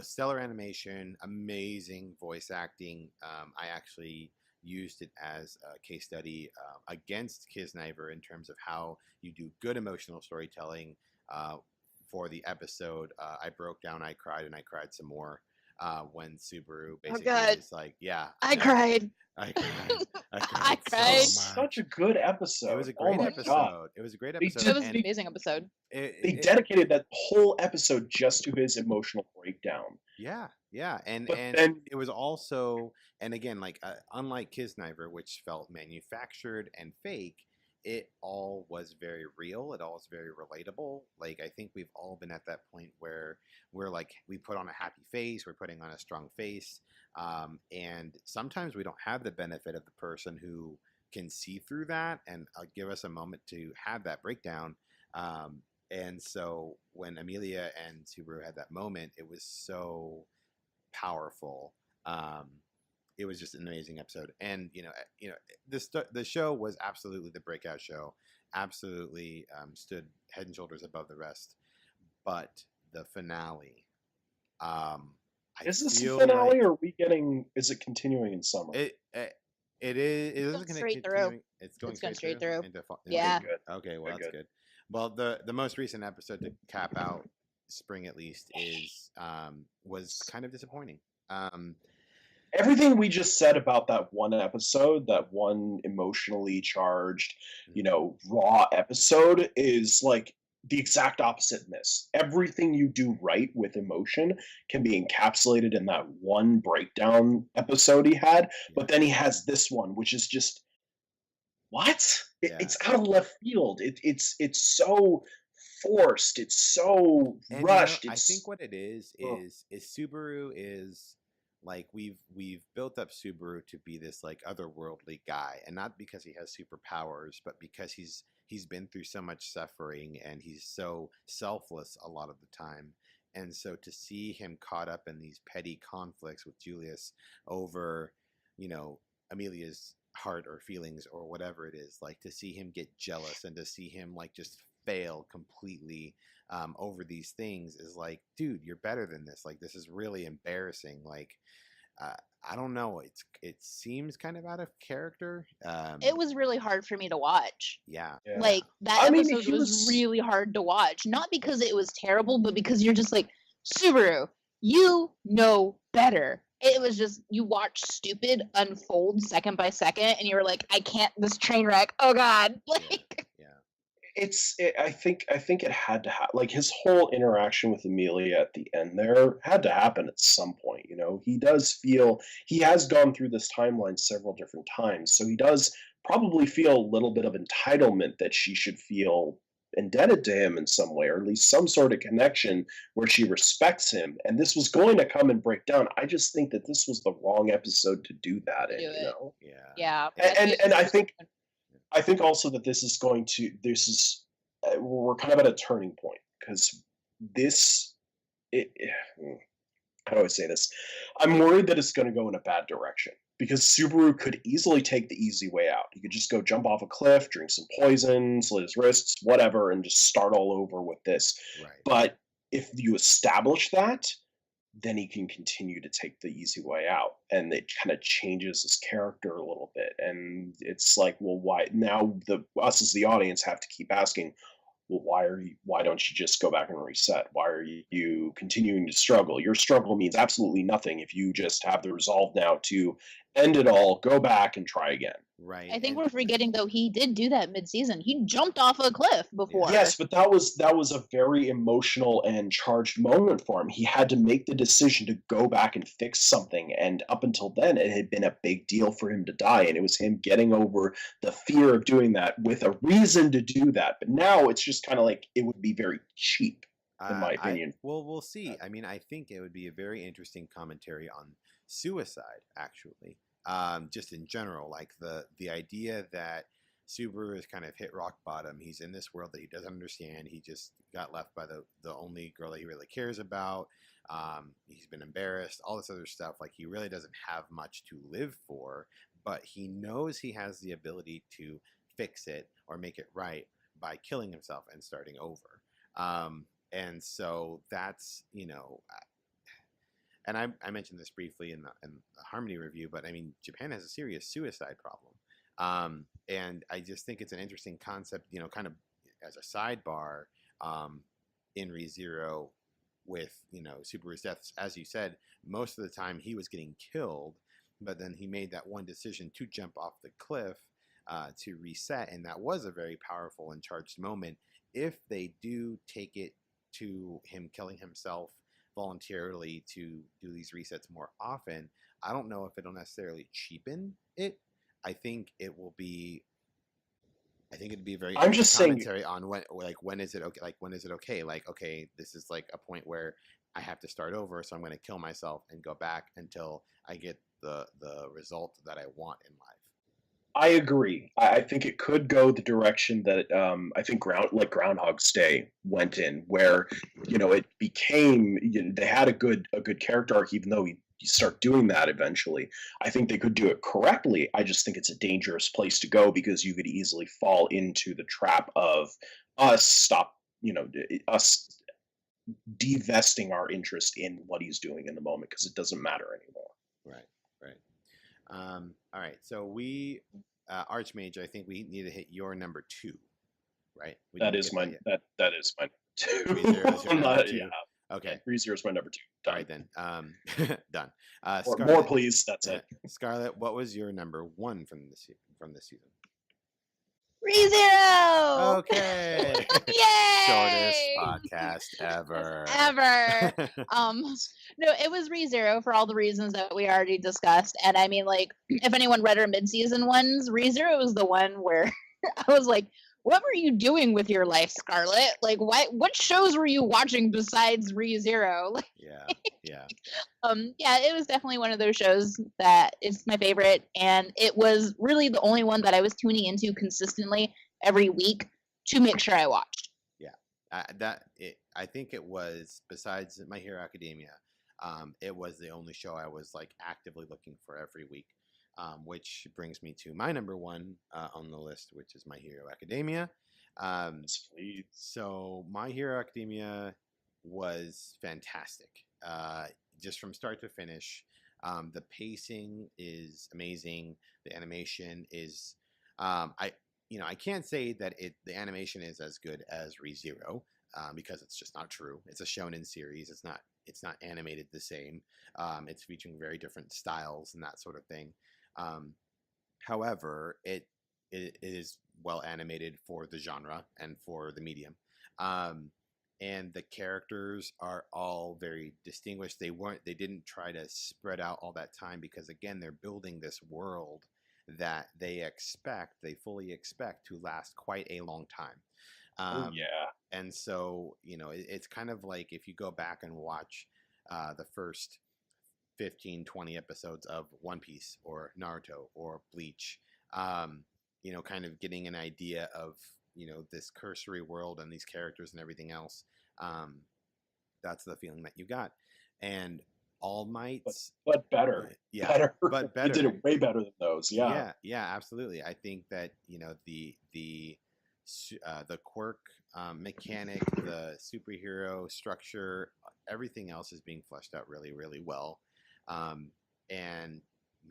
Speaker 1: Stellar animation, amazing voice acting. I actually used it as a case study against Kisniver in terms of how you do good emotional storytelling. For the episode, I broke down, I cried, and I cried some more when Subaru basically is like,
Speaker 2: I cried.
Speaker 1: I cried.
Speaker 2: I cried.
Speaker 3: Such a good episode.
Speaker 1: It was a great episode.
Speaker 3: God.
Speaker 1: It was a great episode.
Speaker 2: It was an amazing episode.
Speaker 3: They dedicated that whole episode just to his emotional breakdown.
Speaker 1: Yeah, and
Speaker 3: then,
Speaker 1: it was also, and again, like unlike Kisniver, which felt manufactured and fake, it all was very real. It all was very relatable. Like I think we've all been at that point where we're like, we put on a happy face, we're putting on a strong face, and sometimes we don't have the benefit of the person who can see through that and give us a moment to have that breakdown. And so when Amelia and Subaru had that moment, it was so powerful. It was just an amazing episode, and the show was absolutely the breakout show. Absolutely stood head and shoulders above the rest. But the finale,
Speaker 3: is this the finale, or are we getting? Is it continuing in summer?
Speaker 1: It is. It isn't
Speaker 2: straight through.
Speaker 1: It's going
Speaker 2: straight through.
Speaker 1: Yeah. Okay. Well, that's good. Well, the most recent episode to cap out spring, at least, was kind of disappointing.
Speaker 3: Everything we just said about that one episode, that one emotionally charged, raw episode, is like the exact opposite in this. Everything you do right with emotion can be encapsulated in that one breakdown episode he had, but then he has this one, which is just, what? It's out of left field. It's so forced. It's so rushed.
Speaker 1: I think what it is Subaru is like, we've built up Subaru to be this like otherworldly guy, and not because he has superpowers, but because he's been through so much suffering and he's so selfless a lot of the time. And so to see him caught up in these petty conflicts with Julius over, Amelia's heart or feelings or whatever it is, like to see him get jealous and to see him like just fail completely over these things is like, dude, you're better than this. Like, this is really embarrassing. Like, I don't know. It seems kind of out of character.
Speaker 2: It was really hard for me to watch.
Speaker 1: Yeah.
Speaker 2: Like that episode was really hard to watch. Not because it was terrible, but because you're just like, Subaru, you know better. It was just, you watch stupid unfold second by second, and you were like, I can't, this train wreck. Oh God. Like,
Speaker 3: I think it had to happen. Like, his whole interaction with Amelia at the end there had to happen at some point. He does feel, he has gone through this timeline several different times, so he does probably feel a little bit of entitlement that she should feel indebted to him in some way, or at least some sort of connection where she respects him. And this was going to come and break down. I just think that this was the wrong episode to do that in.
Speaker 2: Yeah.
Speaker 3: And I think also that we're kind of at a turning point, because how do I say this? I'm worried that it's going to go in a bad direction because Subaru could easily take the easy way out. He could just go jump off a cliff, drink some poison, slit his wrists, whatever, and just start all over with this.
Speaker 1: Right.
Speaker 3: But if you establish that, then he can continue to take the easy way out, and it kind of changes his character a little bit. And it's like, well, why now? Us as the audience have to keep asking, well, why don't you just go back and reset? Why are you continuing to struggle? Your struggle means absolutely nothing if you just have the resolve now to end it all, go back and try again.
Speaker 1: Right.
Speaker 2: I think we're forgetting though he did do that mid-season. He jumped off a cliff before.
Speaker 3: Yes, but that was a very emotional and charged moment for him. He had to make the decision to go back and fix something, and up until then it had been a big deal for him to die, and it was him getting over the fear of doing that with a reason to do that. But now it's just kind of like it would be very cheap, in my opinion.
Speaker 1: Well, we'll see. I mean, I think it would be a very interesting commentary on suicide, actually. Just in general, like the idea that Subaru has kind of hit rock bottom. He's in this world that he doesn't understand. He just got left by the only girl that he really cares about. He's been embarrassed, all this other stuff. Like, he really doesn't have much to live for, but he knows he has the ability to fix it or make it right by killing himself and starting over. And so that's, and I mentioned this briefly in the Harmony review, but I mean, Japan has a serious suicide problem. And I just think it's an interesting concept, kind of as a sidebar, in ReZero with, Subaru's deaths. As you said, most of the time he was getting killed, but then he made that one decision to jump off the cliff to reset. And that was a very powerful and charged moment. If they do take it to him killing himself voluntarily to do these resets more often, I don't know if it'll necessarily cheapen it. I think it'd be a very
Speaker 3: I'm just
Speaker 1: commentary
Speaker 3: saying,
Speaker 1: on when is it okay? Like, when is it okay? Like, okay, this is like a point where I have to start over, so I'm going to kill myself and go back until I get the result that I want in life.
Speaker 3: I agree. I think it could go the direction that I think Groundhog's Day went in, where it became they had a good character arc, even though you start doing that eventually. I think they could do it correctly. I just think it's a dangerous place to go because you could easily fall into the trap of us divesting our interest in what he's doing in the moment because it doesn't matter anymore.
Speaker 1: Right. All right. So we, Archmage, I think we need to hit your number 2, right?
Speaker 3: That is my 2.
Speaker 1: ReZero is your number 2.
Speaker 3: Yeah.
Speaker 1: Okay.
Speaker 3: ReZero is my number 2. Done.
Speaker 1: All right then. Done.
Speaker 3: More, please. That's it.
Speaker 1: Scarlett, what was your number 1 from this season?
Speaker 2: ReZero.
Speaker 1: Okay.
Speaker 2: Yay!
Speaker 1: Shortest podcast ever.
Speaker 2: No, it was ReZero for all the reasons that we already discussed. And I mean, like, if anyone read our mid-season ones, ReZero was the one where I was like, what were you doing with your life, Scarlett? Like, what shows were you watching besides ReZero? Like,
Speaker 1: Yeah.
Speaker 2: yeah, it was definitely one of those shows that is my favorite, and it was really the only one that I was tuning into consistently every week to make sure I watched.
Speaker 1: Yeah, I think it was, besides My Hero Academia, it was the only show I was like actively looking for every week. Which brings me to my number 1 on the list, which is My Hero Academia. So My Hero Academia was fantastic, just from start to finish. The pacing is amazing. The animation is, I can't say that the animation is as good as ReZero, because it's just not true. It's a shonen series. It's not animated the same. It's featuring very different styles and that sort of thing. However, it is well animated for the genre and for the medium. And the characters are all very distinguished. They didn't try to spread out all that time because, again, they're building this world that they fully expect to last quite a long time.
Speaker 3: Yeah.
Speaker 1: And so, it's kind of like if you go back and watch the first 15, 20 episodes of One Piece or Naruto or Bleach, kind of getting an idea of, this cursory world and these characters and everything else. That's the feeling that you got. And All Might's,
Speaker 3: but better.
Speaker 1: yeah,
Speaker 3: Better.
Speaker 1: but
Speaker 3: They
Speaker 1: better.
Speaker 3: did it way better than those. Yeah.
Speaker 1: Yeah, absolutely. I think that the quirk mechanic, the superhero structure, everything else is being fleshed out really, really well. And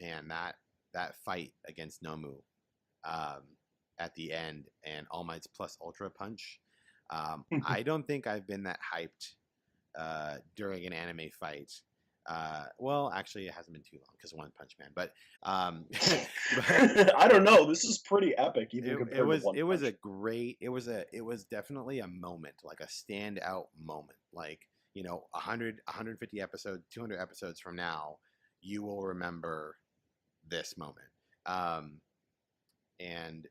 Speaker 1: man, that fight against Nomu at the end, and All Might's plus Ultra Punch. I don't think I've been that hyped during an anime fight. Well, actually, it hasn't been too long because One Punch Man, but,
Speaker 3: I don't know. This is pretty epic, even compared
Speaker 1: it was
Speaker 3: to One
Speaker 1: it was
Speaker 3: Punch.
Speaker 1: a great it was definitely a moment, like a standout moment. Like 150 episodes, 200 episodes from now, you will remember this moment. And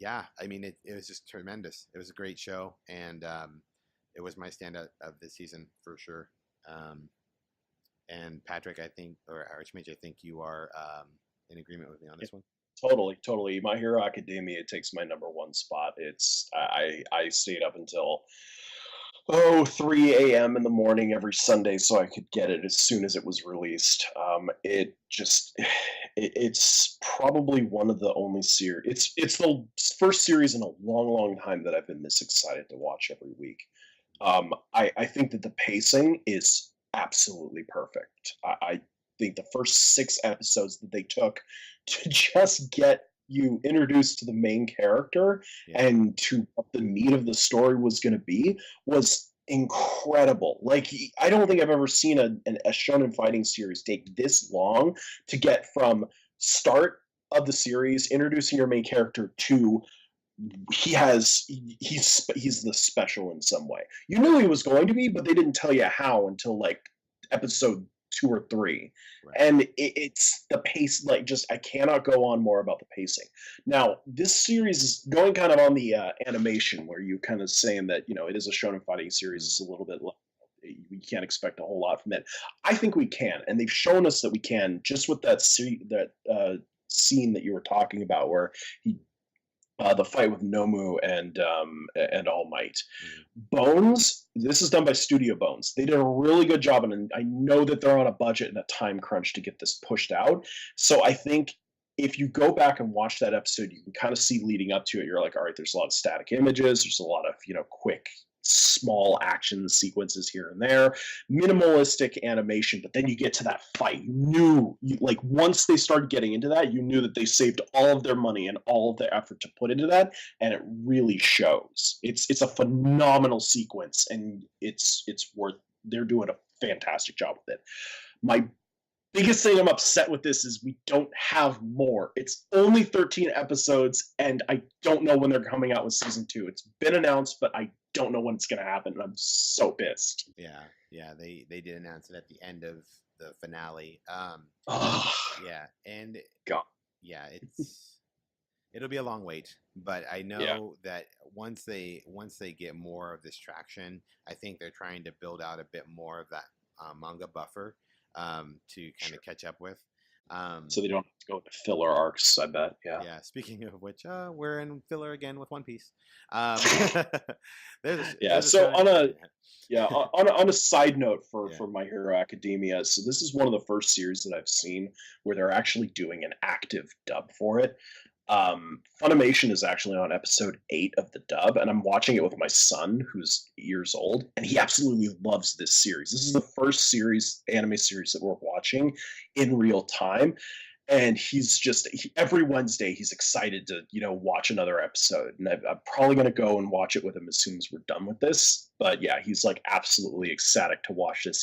Speaker 1: yeah, I mean, it was just tremendous. It was a great show, and it was my standout of this season for sure. And Patrick, I think, or Archmage, I think you are in agreement with me on this one.
Speaker 3: Totally. My Hero Academia takes my number one spot. I stayed up until 3 a.m. in the morning every Sunday so I could get it as soon as it was released. It's probably one of the only series. It's the first series in a long time that I've been this excited to watch every week. I think that the pacing is absolutely perfect. I think the first 6 episodes that they took to just get you introduced to the main character and to what the meat of the story was going to be was incredible. Like, I don't think I've ever seen a shonen fighting series take this long to get from start of the series, introducing your main character, to he's the special in some way. You knew he was going to be, but they didn't tell you how until like episode 2 or 3. Right. And it's the pace, like, just I cannot go on more about the pacing. Now, this series is going kind of on the animation, where you kind of saying that it is a shonen fighting series. It's a little bit, we can't expect a whole lot from it. I think we can, and they've shown us that we can, just with that scene that you were talking about, where he the fight with Nomu and All Might. Bones, this is done by Studio Bones. They did a really good job, and I know that they're on a budget and a time crunch to get this pushed out. So I think if you go back and watch that episode, you can kind of see leading up to it, you're like, all right, there's a lot of static images, there's a lot of quick small action sequences here and there, minimalistic animation, but then you get to that fight. Like, once they started getting into that, you knew that they saved all of their money and all of their effort to put into that, and it really shows. It's a phenomenal sequence, and it's worth. They're doing a fantastic job with it. My biggest thing I'm upset with this is we don't have more. It's only 13 episodes, and I don't know when they're coming out with season 2. It's been announced, but I don't know when it's going to happen, and I'm so pissed.
Speaker 1: Yeah, they did announce it at the end of the finale. Yeah, and
Speaker 3: God.
Speaker 1: Yeah, it'll be a long wait, but I know that once they get more of this traction, I think they're trying to build out a bit more of that manga buffer to kind of catch up with.
Speaker 3: So they don't have to go into filler arcs, I bet.
Speaker 1: Yeah. Speaking of which, we're in filler again with One Piece.
Speaker 3: So on a side note for My Hero Academia, so this is one of the first series that I've seen where they're actually doing an active dub for it. Funimation is actually on episode 8 of the dub, and I'm watching it with my son, who's 8 years old, and he absolutely loves this series. This is the first anime series that we're watching in real time, and every Wednesday he's excited to watch another episode, and I'm probably going to go and watch it with him as soon as we're done with this. But yeah, he's like absolutely ecstatic to watch this.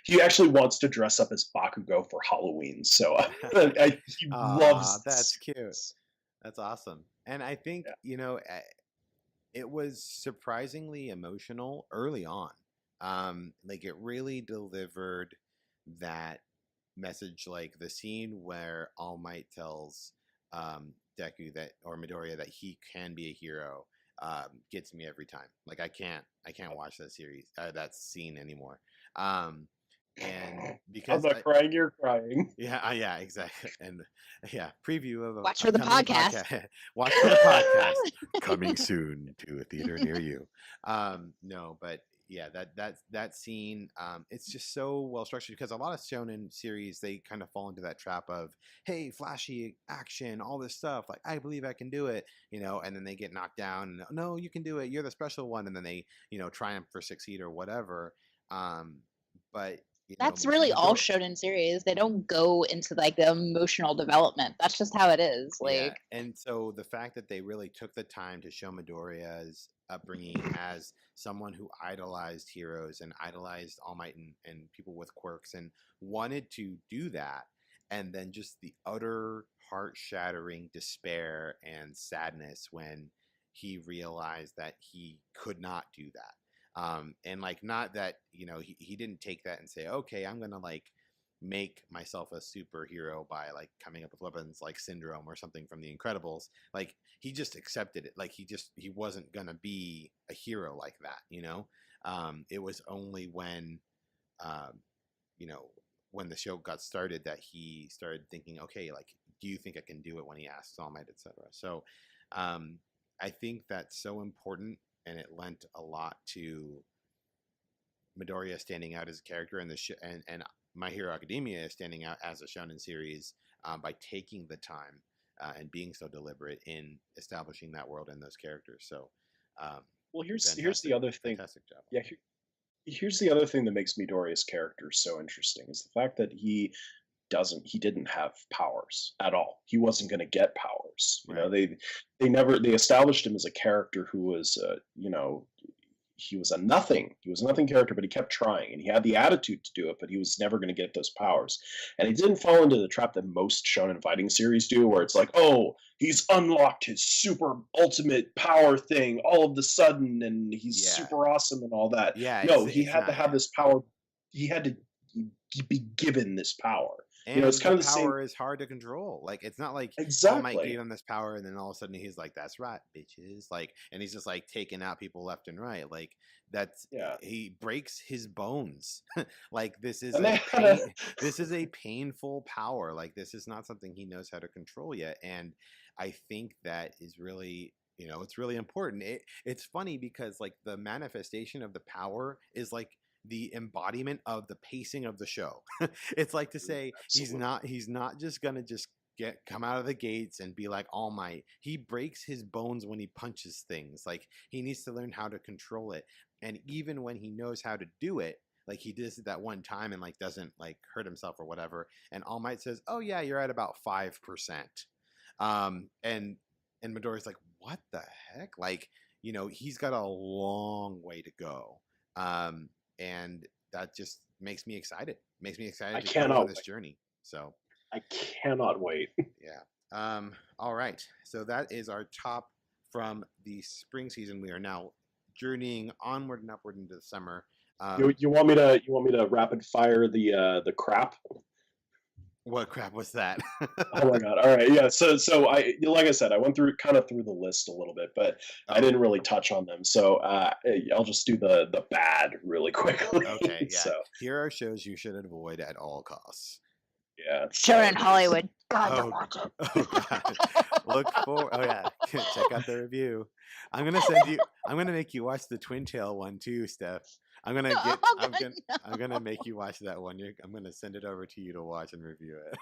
Speaker 3: He actually wants to dress up as Bakugo for Halloween, so he loves.
Speaker 1: That's cute. That's awesome. And I think, it was surprisingly emotional early on. Like, it really delivered that message, like the scene where All Might tells Deku or Midoriya that he can be a hero gets me every time. Like, I can't watch that scene anymore. And because
Speaker 3: I'm not crying, you're crying.
Speaker 1: Yeah, exactly. And preview of
Speaker 2: watch for the podcast.
Speaker 1: Watch for the podcast coming soon to a theater near you. No, but yeah, that scene, it's just so well structured because a lot of shonen series they kind of fall into that trap of, hey, flashy action, all this stuff, like I believe I can do it, and then they get knocked down. And, no, you can do it. You're the special one, and then they triumph or succeed or whatever. But
Speaker 2: That's really all shonen series. They don't go into like the emotional development. That's just how it is. Like,
Speaker 1: and so the fact that they really took the time to show Midoriya's upbringing as someone who idolized heroes and idolized All Might and people with quirks and wanted to do that, and then just the utter heart-shattering despair and sadness when he realized that he could not do that. And like, not that he didn't take that and say, okay, I'm gonna like make myself a superhero by like coming up with weapons like Syndrome or something from The Incredibles. Like, he just accepted it. Like, he wasn't gonna be a hero like that. It was only when when the show got started that he started thinking, okay, like, do you think I can do it, when he asks All Might, etc. So I think that's so important, and it lent a lot to Midoriya standing out as a character, and and My Hero Academia is standing out as a shonen series by taking the time and being so deliberate in establishing that world and those characters. So,
Speaker 3: well, here's the other thing.
Speaker 1: Fantastic job.
Speaker 3: Yeah, here's the other thing that makes Midoriya's character so interesting is the fact that he didn't have powers at all. He wasn't going to get powers.
Speaker 1: Right.
Speaker 3: They established him as a character who was he was a nothing character, but he kept trying, and he had the attitude to do it, but he was never going to get those powers. And he didn't fall into the trap that most shonen fighting series do, where it's like, oh, he's unlocked his super ultimate power thing all of the sudden, and he's super awesome and all that. No, he had to have this power. He had to be given this power.
Speaker 1: And
Speaker 3: it's kind of
Speaker 1: the
Speaker 3: the same.
Speaker 1: Power is hard to control. Like, it's not like
Speaker 3: Exactly.
Speaker 1: All Might gave him this power, and then all of a sudden he's like, "That's right, bitches!" Like, and he's just like taking out people left and right. Like, he breaks his bones. Like, this is this is a painful power. Like, this is not something he knows how to control yet. And I think that is really, it's really important. It's funny because like the manifestation of the power is like the embodiment of the pacing of the show. It's like to say,
Speaker 3: Absolutely.
Speaker 1: he's not just gonna just come out of the gates and be like All Might. He breaks his bones when he punches things. Like, he needs to learn how to control it. And even when he knows how to do it, like he does it that one time and like doesn't like hurt himself or whatever, and All Might says, oh yeah, you're at about 5%. And Midoriya's like, what the heck? Like, he's got a long way to go. And that just makes me excited. To go on this journey. So
Speaker 3: I cannot wait.
Speaker 1: Yeah. All right. So that is our top from the spring season. We are now journeying onward and upward into the summer.
Speaker 3: You want me to rapid fire the crap?
Speaker 1: What crap was that?
Speaker 3: Oh my god! All right, yeah. So I, like I said, I went through the list a little bit, but I didn't really touch on them. So I'll just do the bad really quickly.
Speaker 1: Okay. Yeah.
Speaker 3: So
Speaker 1: here are shows you should avoid at all costs.
Speaker 3: Yeah.
Speaker 2: Shonen Hollywood. God, don't watch it.
Speaker 1: Oh god. Look for. Oh yeah. Check out the review. I'm gonna make you watch the Twin Tail one too, Steph. I'm gonna make you watch that one. I'm gonna send it over to you to watch and review it.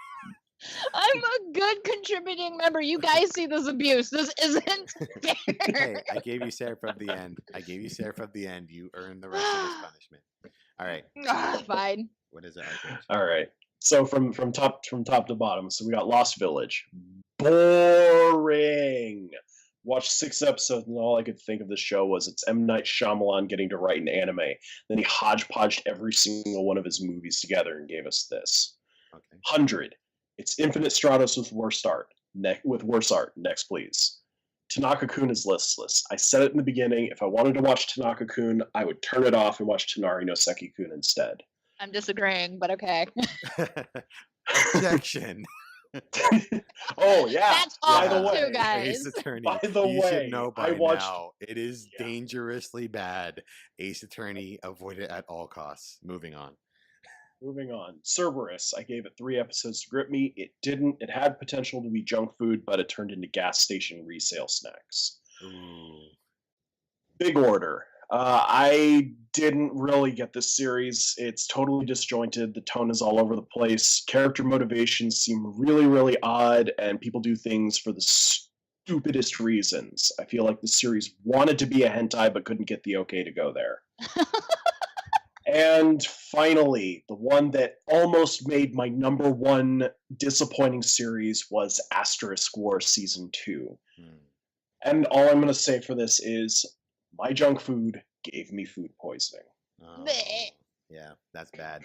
Speaker 2: I'm a good contributing member. You guys see this abuse. This isn't fair.
Speaker 1: Hey, I gave you Seraph of the End. You earned the rest of this punishment. All right.
Speaker 2: Fine.
Speaker 1: What is it, Archmage?
Speaker 3: All right. So from top to bottom, so we got Lost Village. Boring. Watched 6 episodes, and all I could think of the show was it's M. Night Shyamalan getting to write an anime. Then he hodgepodged every single one of his movies together and gave us this.
Speaker 1: Okay.
Speaker 3: 100. It's Infinite Stratos with worse art. Worse art. Next, please. Tanaka-kun is listless. I said it in the beginning. If I wanted to watch Tanaka-kun, I would turn it off and watch Tonari no Seki-kun instead.
Speaker 2: I'm disagreeing, but okay.
Speaker 1: Objection.
Speaker 3: Oh yeah.
Speaker 2: That's awful too, guys.
Speaker 1: Ace Attorney.
Speaker 3: By the
Speaker 1: you
Speaker 3: way,
Speaker 1: should know by
Speaker 3: I watched.
Speaker 1: now. It is dangerously bad. Ace Attorney, avoid it at all costs. Moving on.
Speaker 3: Cerberus. I gave it 3 episodes to grip me. It didn't. It had potential to be junk food, but it turned into gas station resale snacks.
Speaker 1: Ooh.
Speaker 3: Big Order. I didn't really get this series. It's totally disjointed. The tone is all over the place. Character motivations seem really, really odd, and people do things for the stupidest reasons. I feel like the series wanted to be a hentai but couldn't get the okay to go there. And finally, the one that almost made my number one disappointing series was Asterisk War Season 2. And all I'm going to say for this is my junk food gave me food poisoning.
Speaker 1: Oh, yeah, that's bad.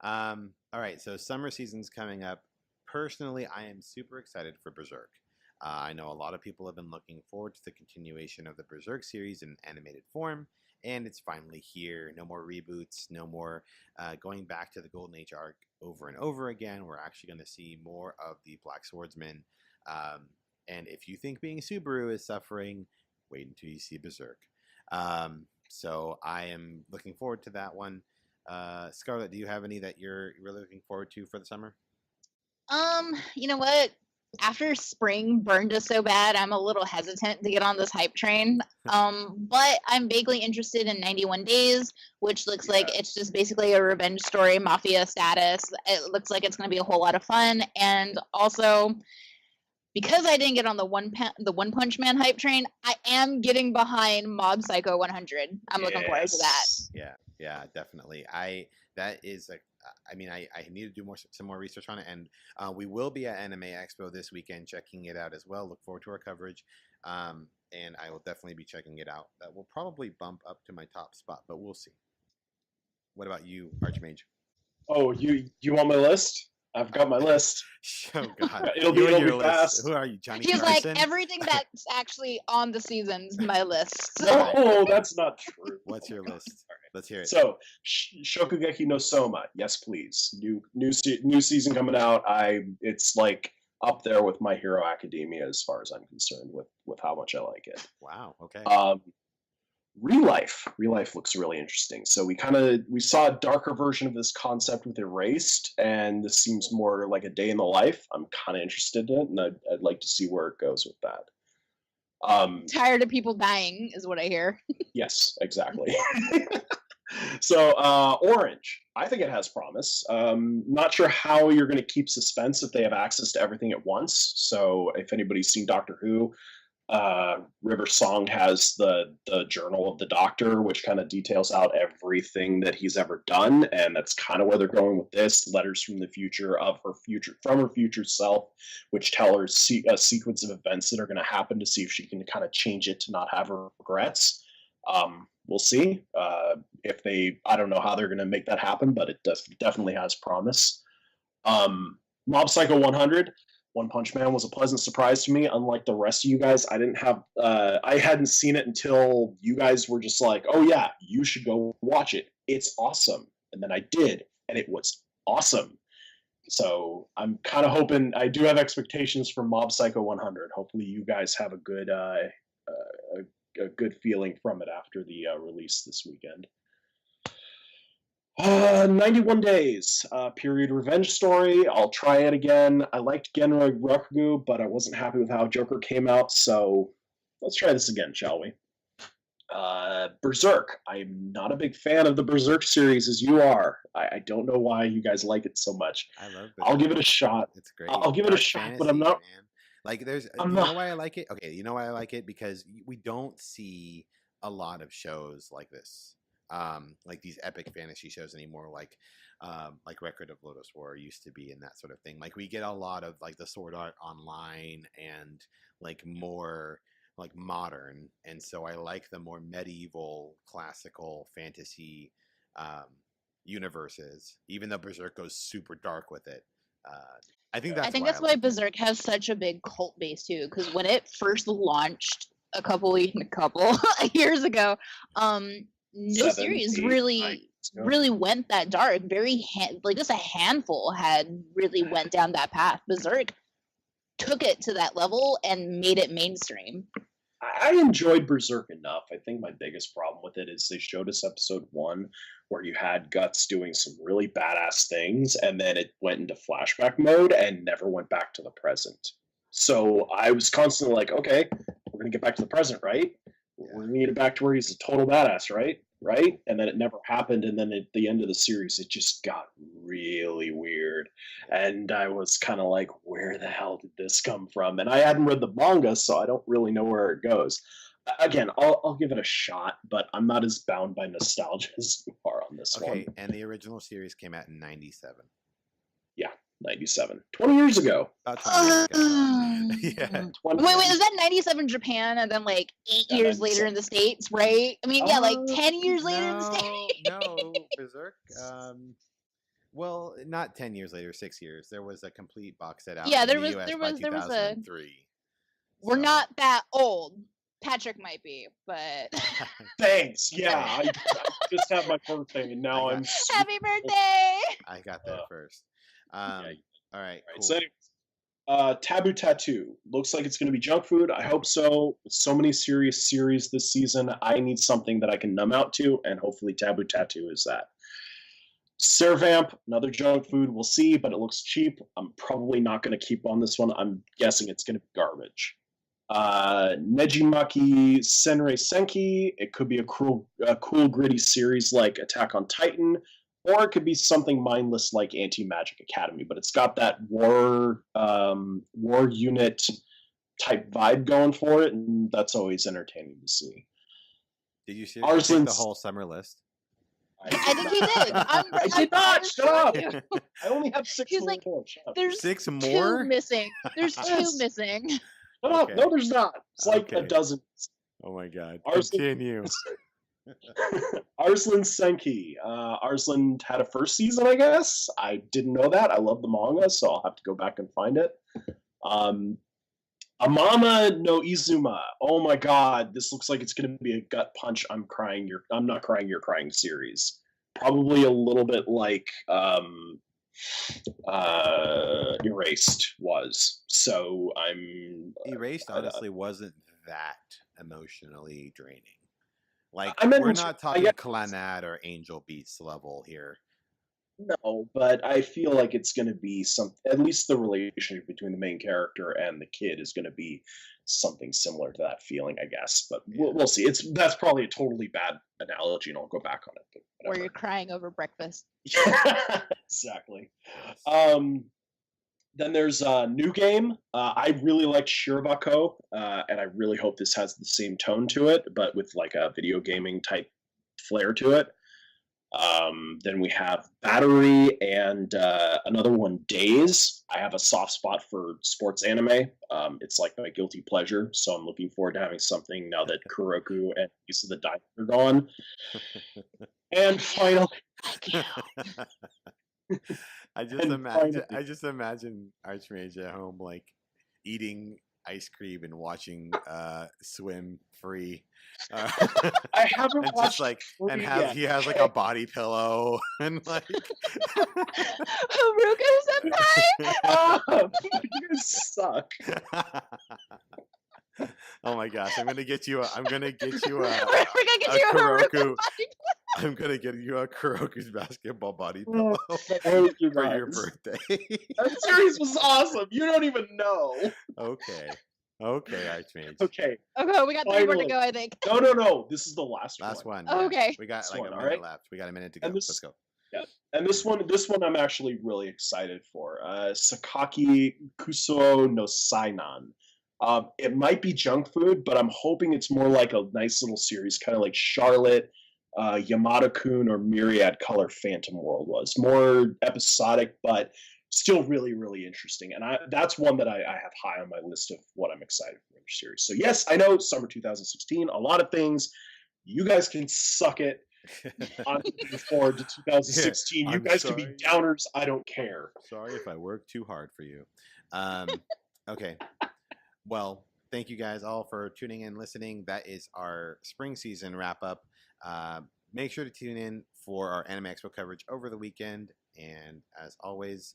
Speaker 1: All right, so summer season's coming up. Personally, I am super excited for Berserk. I know a lot of people have been looking forward to the continuation of the Berserk series in animated form, and it's finally here. No more reboots, no more going back to the Golden Age arc over and over again. We're actually going to see more of the Black Swordsman. And if you think being Subaru is suffering, wait until you see Berserk. So I am looking forward to that one. Scarlett, do you have any that you're really looking forward to for the summer?
Speaker 2: You know what? After spring burned us so bad, I'm a little hesitant to get on this hype train. But I'm vaguely interested in 91 Days, which looks like it's just basically a revenge story, mafia status. It looks like it's going to be a whole lot of fun. And also, because I didn't get on the One Punch Man hype train, I am getting behind Mob Psycho 100. I'm looking forward to that.
Speaker 1: Yeah, definitely. I need to do some more research on it, and we will be at Anime Expo this weekend, checking it out as well. Look forward to our coverage, and I will definitely be checking it out. That will probably bump up to my top spot, but we'll see. What about you, Archmage?
Speaker 3: Oh, you want my list? I've got my list.
Speaker 1: Oh God,
Speaker 3: it'll be fast.
Speaker 1: Who are you, Johnny?
Speaker 2: He's
Speaker 1: Carson?
Speaker 2: like, everything that's actually on the season's my list.
Speaker 3: No, that's not true.
Speaker 1: What's your list? Let's hear it.
Speaker 3: So, Shokugeki no Soma, yes please. New season coming out. It's like up there with My Hero Academia as far as I'm concerned with how much I like it.
Speaker 1: Wow. Okay.
Speaker 3: Real Life looks really interesting. So we saw a darker version of this concept with Erased, and this seems more like a day in the life. I'm kind of interested in it, and I'd like to see where it goes with that.
Speaker 2: Tired of people dying is what I hear.
Speaker 3: Yes, exactly. So Orange, I think it has promise. Not sure how you're going to keep suspense if they have access to everything at once. So if anybody's seen Doctor Who, River Song has the Journal of the Doctor, which kind of details out everything that he's ever done, and that's kind of where they're going with this. Letters from the future from her future self, which tell her a sequence of events that are going to happen to see if she can kind of change it to not have regrets. We'll see. I don't know how they're going to make that happen, but it definitely has promise. Mob Psycho 100. One Punch Man was a pleasant surprise to me. Unlike the rest of you guys, I hadn't seen it until you guys were just like, "Oh yeah, you should go watch it. It's awesome." And then I did, and it was awesome. So I'm kind of hoping. I do have expectations for Mob Psycho 100. Hopefully, you guys have a good feeling from it after the release this weekend. 91 Days, period revenge story. I'll try it again. I liked Genro Rakugo, but I wasn't happy with how Joker came out, so let's try this again, shall we? Berserk. I'm not a big fan of the Berserk series as you are. I don't know why you guys like it so much.
Speaker 1: I love Berserk.
Speaker 3: I'll give it a shot.
Speaker 1: It's great.
Speaker 3: I'll give it a shot, but I'm not...
Speaker 1: Man. Like, you know why I like it? Okay, you know why I like it? Because we don't see a lot of shows like this. Like these epic fantasy shows anymore, like Record of Lodoss War used to be, and that sort of thing. Like we get a lot of like the Sword Art Online and like more like modern, and so I like the more medieval, classical fantasy universes. Even though Berserk goes super dark with it, I think that's why
Speaker 2: Berserk has such a big cult base too. Because when it first launched a couple years ago, no series really went that dark. Just a handful had really went down that path. Berserk took it to that level and made it mainstream.
Speaker 3: I enjoyed Berserk enough. I think my biggest problem with it is they showed us episode 1 where you had Guts doing some really badass things, and then it went into flashback mode and never went back to the present. So I was constantly like, okay, we're going to get back to the present, right? we're gonna get it back to where he's a total badass, right? Right? And then it never happened. And then at the end of the series, it just got really weird. And I was kind of like, where the hell did this come from? And I hadn't read the manga, so I don't really know where it goes. Again, I'll give it a shot, but I'm not as bound by nostalgia as you are on this one.
Speaker 1: Okay, and the original series came out in 97.
Speaker 3: Yeah, 97. 20 years ago.
Speaker 1: About 20 years ago. Yeah.
Speaker 2: Wait, is that 97 Japan and then like 8
Speaker 3: Yeah,
Speaker 2: years later in the States, right? I mean, yeah, like 10 years later in the
Speaker 1: No,
Speaker 2: States.
Speaker 1: no, Berserk. Well, not 10 years later, 6 years. There was a complete box set out.
Speaker 2: Yeah,
Speaker 1: in
Speaker 2: there
Speaker 1: the
Speaker 2: was-
Speaker 1: US
Speaker 2: there
Speaker 1: by
Speaker 2: was- there was a-
Speaker 1: 2003.
Speaker 2: We're
Speaker 1: So-
Speaker 2: not that old. Patrick might be, but
Speaker 3: Thanks. Yeah, I just had my birthday, and now
Speaker 1: I
Speaker 3: I'm.
Speaker 1: got-
Speaker 2: happy birthday!
Speaker 1: I got that first. All right,
Speaker 3: Right,
Speaker 1: cool.
Speaker 3: so anyways, Taboo Tattoo looks like it's going to be junk food. I hope so. With so many serious series this season, I need something that I can numb out to, and hopefully Taboo Tattoo is that. Servamp, another junk food. We'll see, but it looks cheap. I'm probably not going to keep on this one. I'm guessing it's going to be garbage. Nejimaki Senrei Senki. It could be a cool, gritty series like Attack on Titan, or it could be something mindless like Anti-Magic Academy. But it's got that war unit type vibe going for it, and that's always entertaining to see.
Speaker 1: Did you seriously take the
Speaker 3: Arslan's-
Speaker 1: whole summer list?
Speaker 2: I think he did.
Speaker 3: I did not. Shut up. I only have 6
Speaker 2: He's
Speaker 3: more.
Speaker 2: like,
Speaker 3: Shut up.
Speaker 2: There's
Speaker 1: 6
Speaker 2: two
Speaker 1: more?
Speaker 2: missing. There's two
Speaker 3: Yes.
Speaker 2: missing.
Speaker 3: Shut up.
Speaker 1: Okay.
Speaker 3: No, there's not. It's like a
Speaker 1: Okay.
Speaker 3: dozen.
Speaker 1: Oh my god.
Speaker 3: Arslan-
Speaker 1: Continue.
Speaker 3: Arslan Senki. Arslan had a first season, I guess. I didn't know that. I love the manga, so I'll have to go back and find it. Amama no Izuma. Oh my god, this looks like it's going to be a gut punch. I'm not crying, you're crying series. Probably a little bit like Erased was. So I'm
Speaker 1: Erased honestly wasn't that emotionally draining. Like
Speaker 3: I meant
Speaker 1: we're
Speaker 3: in-
Speaker 1: not
Speaker 3: I
Speaker 1: talking
Speaker 3: guess-
Speaker 1: Clannad or Angel Beats level here.
Speaker 3: no, but I feel like it's going to be at least the relationship between the main character and the kid is going to be something similar to that feeling, I guess. But we'll see. That's probably a totally bad analogy, and I'll go back on it. But
Speaker 2: Or
Speaker 3: whatever.
Speaker 2: you're crying over breakfast.
Speaker 3: Exactly. Then there's a new game. I really liked Shirobako, and I really hope this has the same tone to it, but with like a video gaming type flair to it. Then we have Battery and another one, Days. I have a soft spot for sports anime. It's like my guilty pleasure, so I'm looking forward to having something now that Kuroku and Use of the Diamond are gone. And finally,
Speaker 1: I just
Speaker 3: And
Speaker 1: imagine
Speaker 3: finally-
Speaker 1: Archmage at home like eating ice cream and watching Swim Free.
Speaker 3: I haven't
Speaker 1: and
Speaker 3: watched
Speaker 1: just like
Speaker 3: Free
Speaker 1: and
Speaker 3: yet.
Speaker 1: he has like a body pillow and like
Speaker 2: Haruka senpai!
Speaker 3: You guys suck.
Speaker 1: Oh my gosh, I'm gonna get you a
Speaker 2: We're gonna get
Speaker 1: a
Speaker 2: you a
Speaker 1: Kuroku.
Speaker 2: Haruka body.
Speaker 1: I'm gonna get you a Kuroku's basketball body
Speaker 3: Oh,
Speaker 1: pillow
Speaker 3: thank you
Speaker 1: for your
Speaker 3: guys.
Speaker 1: birthday.
Speaker 3: That series was awesome. You don't even know.
Speaker 1: Okay, Archmage.
Speaker 3: Okay.
Speaker 2: Okay, we got 3 more to
Speaker 3: Finally.
Speaker 2: go, I think.
Speaker 3: No. This is the last
Speaker 1: Last one.
Speaker 2: Oh,
Speaker 1: yeah.
Speaker 2: okay.
Speaker 1: We got
Speaker 3: Last
Speaker 1: like
Speaker 3: one,
Speaker 1: a
Speaker 3: all
Speaker 1: minute
Speaker 3: right?
Speaker 1: left. We got a minute to go.
Speaker 3: And this-
Speaker 1: Let's go.
Speaker 3: And this one I'm actually really excited for. Sakaki Kuso no Sainan. It might be junk food, but I'm hoping it's more like a nice little series, kind of like Charlotte, Yamada-kun, or Myriad Color Phantom World was. More episodic, but still really, really interesting. And that's one that I have high on my list of what I'm excited for in the series. So yes, I know, summer 2016, a lot of things. You guys can suck it. I'm looking forward to 2016. You
Speaker 1: I'm
Speaker 3: guys can be
Speaker 1: sorry.
Speaker 3: downers. I don't care.
Speaker 1: Sorry if I worked too hard for you. Okay. Well, thank you guys all for tuning in, listening. That is our spring season wrap up. Make sure to tune in for our Anime Expo coverage over the weekend. And as always,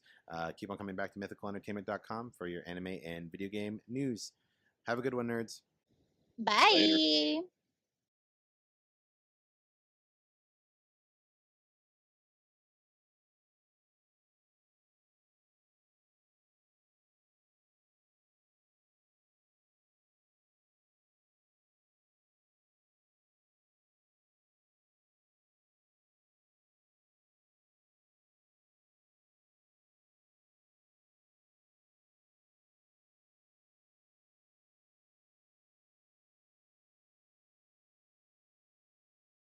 Speaker 1: keep on coming back to mythicalentertainment.com for your anime and video game news. Have a good one, nerds.
Speaker 2: Bye.